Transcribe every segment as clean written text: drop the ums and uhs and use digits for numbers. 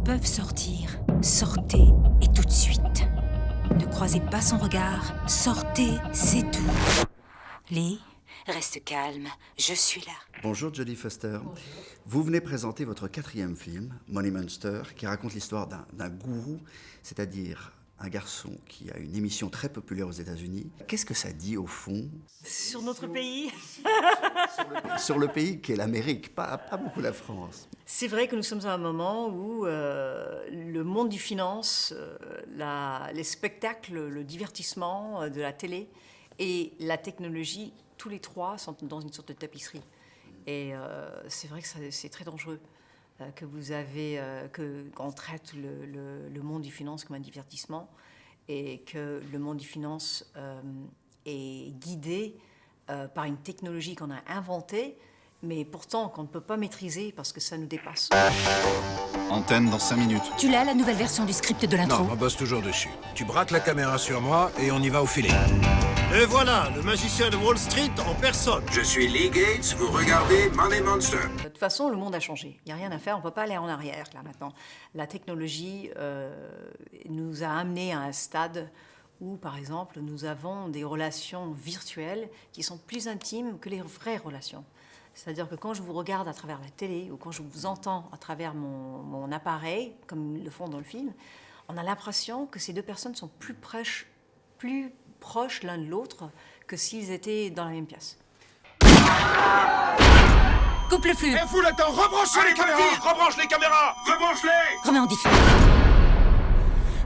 peuvent sortir, sortez et tout de suite. Ne croisez pas son regard, sortez, c'est tout. Lee, reste calme, je suis là. Bonjour Jodie Foster. Bonjour. Vous venez présenter votre 4e film, Money Monster, qui raconte l'histoire d'un gourou, c'est-à-dire un garçon qui a une émission très populaire aux États-Unis. Qu'est-ce que ça dit au fond Sur notre pays. sur le pays qu'est l'Amérique, pas beaucoup la France? C'est vrai que nous sommes à un moment où le monde du finance, les spectacles, le divertissement de la télé et la technologie, tous les trois sont dans une sorte de tapisserie. Et c'est vrai que c'est très dangereux qu'on traite le monde du finance comme un divertissement et que le monde du finance est guidé par une technologie qu'on a inventée, mais pourtant qu'on ne peut pas maîtriser parce que ça nous dépasse. Antenne dans 5 minutes. Tu l'as, la nouvelle version du script de l'intro? Non, on bosse toujours dessus. Tu braques la caméra sur moi et on y va au filet. Et voilà, le magicien de Wall Street en personne. Je suis Lee Gates, vous regardez Money Monster. De toute façon, le monde a changé. Il n'y a rien à faire, on ne peut pas aller en arrière, là, maintenant. La technologie nous a amenés à un stade où, par exemple, nous avons des relations virtuelles qui sont plus intimes que les vraies relations. C'est-à-dire que quand je vous regarde à travers la télé ou quand je vous entends à travers mon appareil, comme ils le font dans le film, on a l'impression que ces deux personnes sont plus proches l'un de l'autre que s'ils étaient dans la même pièce. Coupe le flux. Et vous l'attends, rebranchez les caméras. Rebranche les caméras. Rebranche-les. Remets en diff.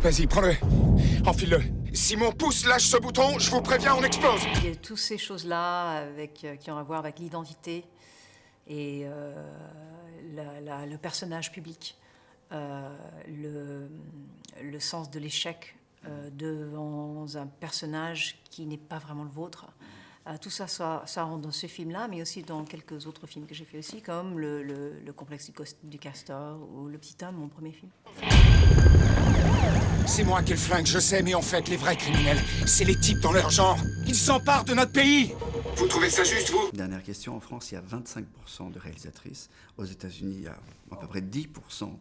Vas-y, prends-le. Enfile-le. Si mon pouce lâche ce bouton, je vous préviens, on explose. Il y a toutes ces choses-là qui ont à voir avec l'identité et le personnage public, le sens de l'échec devant un personnage qui n'est pas vraiment le vôtre. Tout ça rentre dans ce film-là, mais aussi dans quelques autres films que j'ai fait aussi, comme le complexe du Castor ou Le Petit Homme, mon premier film. C'est moi qui ai le flingue, je sais, mais en fait, les vrais criminels, c'est les types dans leur genre. Ils s'emparent de notre pays. Vous trouvez ça juste, vous? Dernière question, en France, il y a 25% de réalisatrices. Aux États-Unis, il y a à peu près 10%.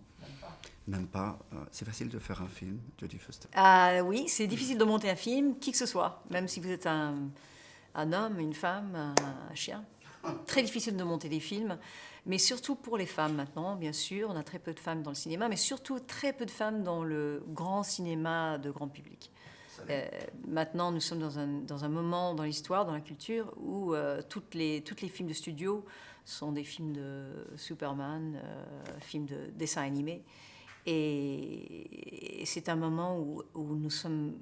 Même pas. C'est facile de faire un film, Jodie Foster? Oui, c'est difficile de monter un film, qui que ce soit, même si vous êtes un homme, une femme, un chien. Très difficile de monter des films, mais surtout pour les femmes maintenant, bien sûr. On a très peu de femmes dans le cinéma, mais surtout très peu de femmes dans le grand cinéma de grand public. Maintenant, nous sommes dans un moment dans l'histoire, dans la culture, où toutes les films de studio sont des films de Superman, films de dessins animés. Et c'est un moment où nous sommes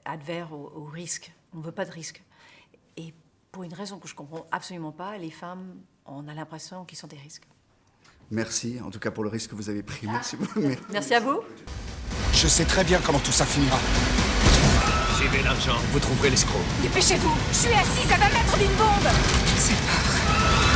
adverses au risque. On ne veut pas de risque. Et pour une raison que je ne comprends absolument pas, les femmes, on a l'impression qu'ils sont des risques. Merci, en tout cas pour le risque que vous avez pris. Merci beaucoup. Merci à vous. Je sais très bien comment tout ça finira. Suivez l'argent, vous trouverez l'escroc. Dépêchez-vous, je suis assis, ça va mettre d'une bombe. C'est pas vrai.